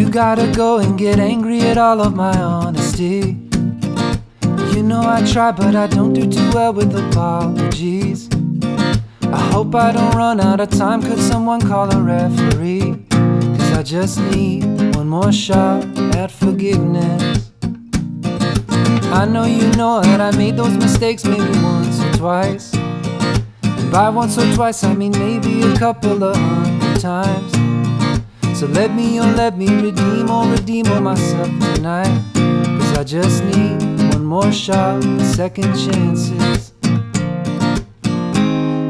you gotta go and get angry at all of my honesty. You know I try, but I don't do too well with apologies. I hope I don't run out of time. Could someone call a referee? 'Cause I just need one more shot at forgiveness. I know you know that I made those mistakes maybe once or twice. And by once or twice I mean maybe a couple of 100 times. So let me redeem myself tonight. 'Cause I just need one more shot at second chances.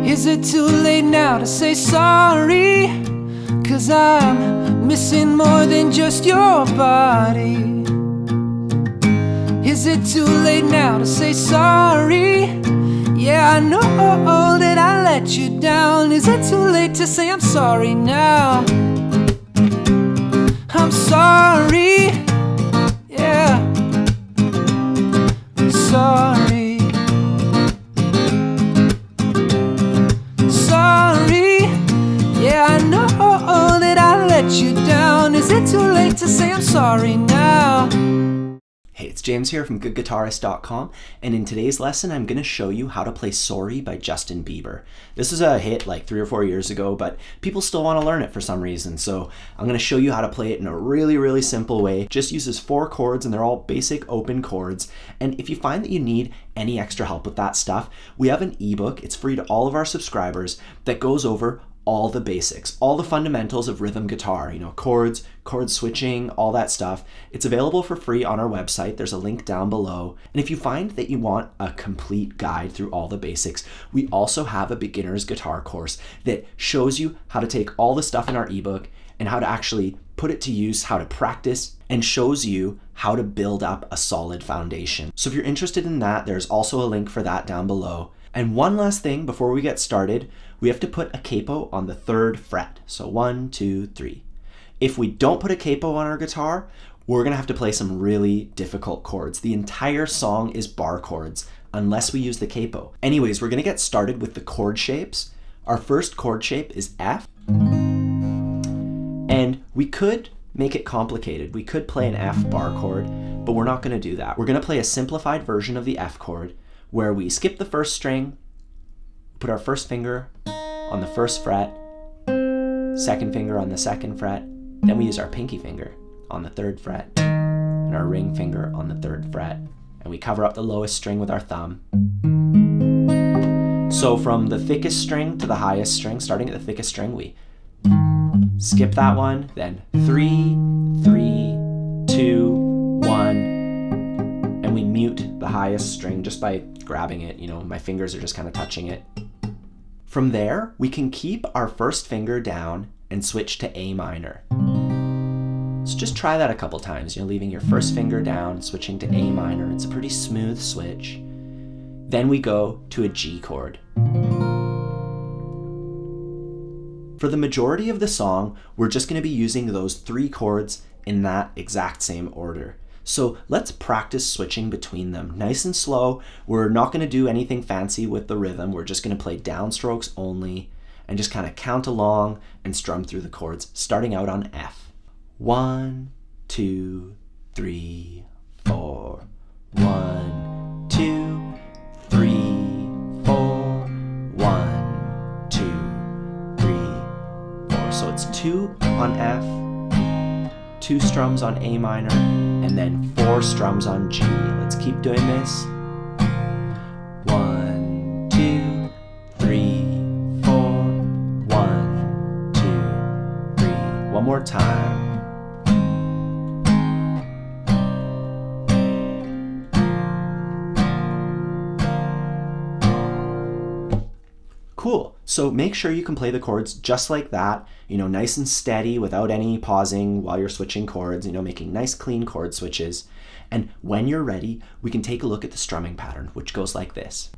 Is it too late now to say sorry? 'Cause I'm missing more than just your body. Is it too late now to say sorry? Yeah, I know that I let you down. Is it too late to say I'm sorry now? I'm sorry, yeah, sorry, sorry, yeah, I know that I let you down. Is it too late to say I'm sorry now? Hey, it's James here from GoodGuitarist.com, and in today's lesson I'm going to show you how to play Sorry by Justin Bieber. This is a hit like 3 or 4 years ago, but people still want to learn it for some reason, so I'm going to show you how to play it in a really simple way. Just uses 4 chords, and they're all basic open chords, and if you find that you need any extra help with that stuff, we have an ebook. It's free to all of our subscribers that goes over all the basics, all the fundamentals of rhythm guitar, you know, chords, chord switching, all that stuff. It's available for free on our website. There's a link down below. And if you find that you want a complete guide through all the basics, we also have a beginner's guitar course that shows you how to take all the stuff in our ebook and how to actually put it to use, how to practice, and shows you how to build up a solid foundation. So if you're interested in that, there's also a link for that down below. And one last thing before we get started, we have to put a capo on the 3rd fret. So 1, 2, 3. If we don't put a capo on our guitar, we're gonna have to play some really difficult chords. The entire song is bar chords unless we use the capo. Anyways, we're gonna get started with the chord shapes. Our first chord shape is F. And we could make it complicated. We could play an F bar chord, but we're not gonna do that. We're gonna play a simplified version of the F chord where we skip the first string, put our first finger on the 1st fret, second finger on the 2nd fret, then we use our pinky finger on the 3rd fret, and our ring finger on the 3rd fret, and we cover up the lowest string with our thumb. So from the thickest string to the highest string, starting at the thickest string, we skip that one, then 3, 3, 2, 1, and we mute the highest string just by grabbing it. You know, my fingers are just kind of touching it. From there, we can keep our first finger down and switch to A minor. So just try that a couple times, you know, leaving your first finger down, switching to A minor. It's a pretty smooth switch. Then we go to a G chord. For the majority of the song, we're just going to be using those 3 chords in that exact same order. So let's practice switching between them. Nice and slow. We're not going to do anything fancy with the rhythm. We're just going to play downstrokes only and just kind of count along and strum through the chords, starting out on F. 1, 2, 3, 4. 1, 2, 3, 4. 1, 2, 3, 4. So it's 2 on F, 2 strums on A minor, and then 4 strums on G. Let's keep doing this. 1, 2, 3, 4. 1, 2, 3. One more time. Cool. So make sure you can play the chords just like that, you know, nice and steady without any pausing while you're switching chords, you know, making nice clean chord switches. And when you're ready, we can take a look at the strumming pattern, which goes like this.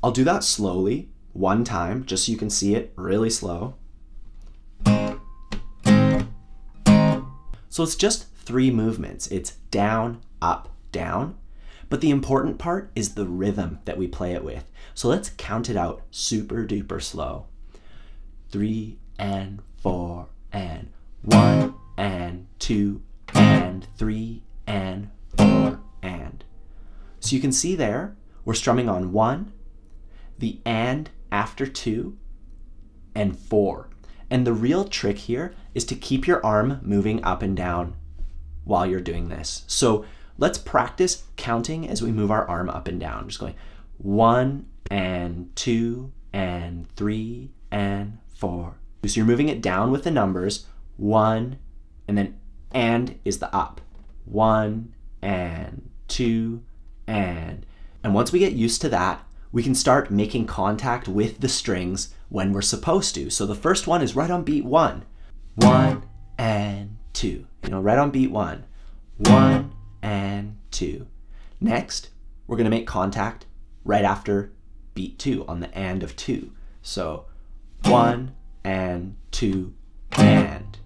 I'll do that slowly, one time, just so you can see it really slow. So it's just 3 movements. It's down, up, down. But the important part is the rhythm that we play it with. So let's count it out super duper slow. 3 and 4 and 1 and 2 and 3 and 4 and. So you can see there, we're strumming on 1, the and after 2, and 4. And the real trick here is to keep your arm moving up and down while you're doing this. So let's practice counting as we move our arm up and down. Just going 1 and 2 and 3 and 4. So you're moving it down with the numbers, 1, and then and is the up. 1 and 2 and once we get used to that, we can start making contact with the strings when we're supposed to. So the first one is right on beat 1. 1 and 2. Right on beat 1. 1 and 2. Next, we're going to make contact right after beat 2 on the and of 2. So 1 and 2 and.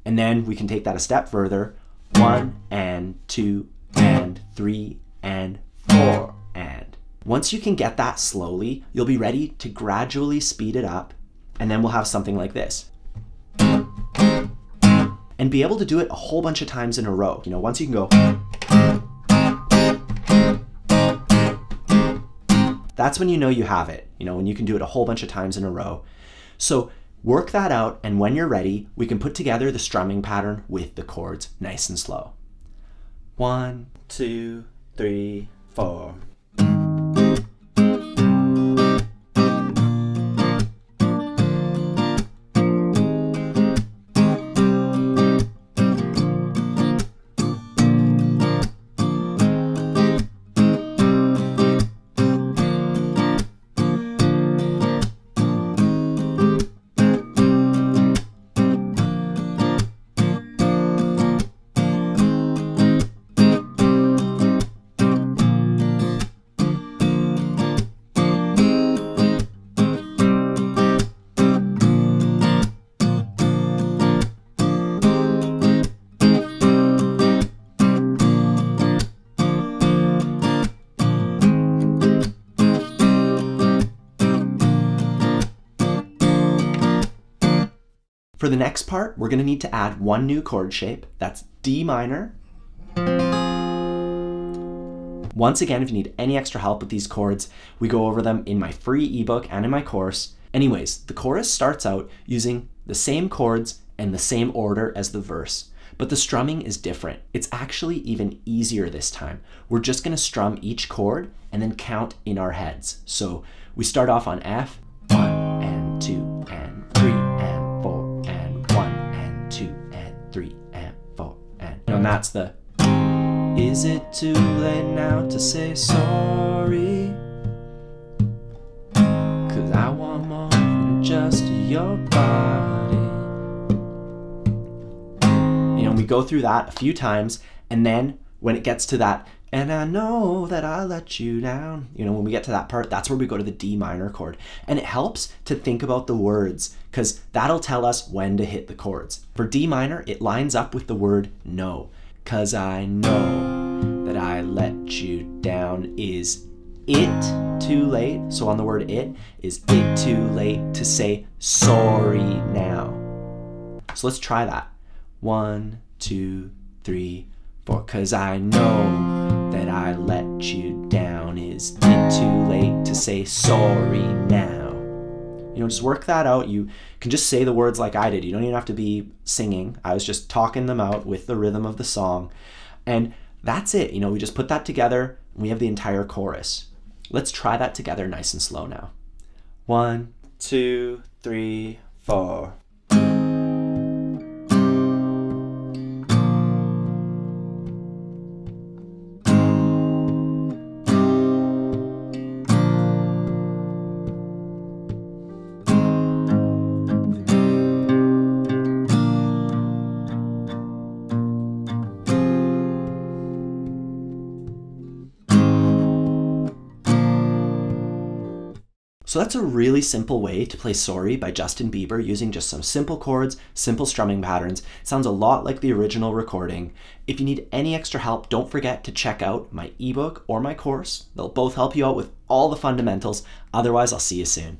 And then we can take that a step further. 1 and 2 and 3 and 4 and. Once you can get that slowly, you'll be ready to gradually speed it up, and then we'll have something like this. And be able to do it a whole bunch of times in a row. Once you can go, that's when you know you have it, when you can do it a whole bunch of times in a row. So work that out, and when you're ready, we can put together the strumming pattern with the chords nice and slow. 1, 2, 3, 4. For the next part, we're going to need to add one new chord shape. That's D minor. Once again, if you need any extra help with these chords, we go over them in my free ebook and in my course. Anyways, the chorus starts out using the same chords and the same order as the verse, but the strumming is different. It's actually even easier this time. We're just going to strum each chord and then count in our heads. So we start off on F, 1 and 2 and 3 and 4 and 1 and 2 and 3 and 4 and that's the. Is it too late now to say sorry? 'Cause I want more than just your body. We go through that a few times, and then when it gets to that, and I know that I let you down, when we get to that part, that's where we go to the D minor chord. And it helps to think about the words, because that'll tell us when to hit the chords. For D minor, it lines up with the word know. 'Cause I know that I let you down. Is it too late? So on the word it, is it too late to say sorry now? So let's try that. 1, 2, 3, 4. 'Cause I know that I let you down. Is it too late to say sorry now? Just work that out. You can just say the words like I did. You don't even have to be singing. I was just talking them out with the rhythm of the song. And that's it. We just put that together and we have the entire chorus. Let's try that together nice and slow now. 1, 2, 3, 4. So that's a really simple way to play Sorry by Justin Bieber using just some simple chords, simple strumming patterns. It sounds a lot like the original recording. If you need any extra help, don't forget to check out my ebook or my course. They'll both help you out with all the fundamentals. Otherwise, I'll see you soon.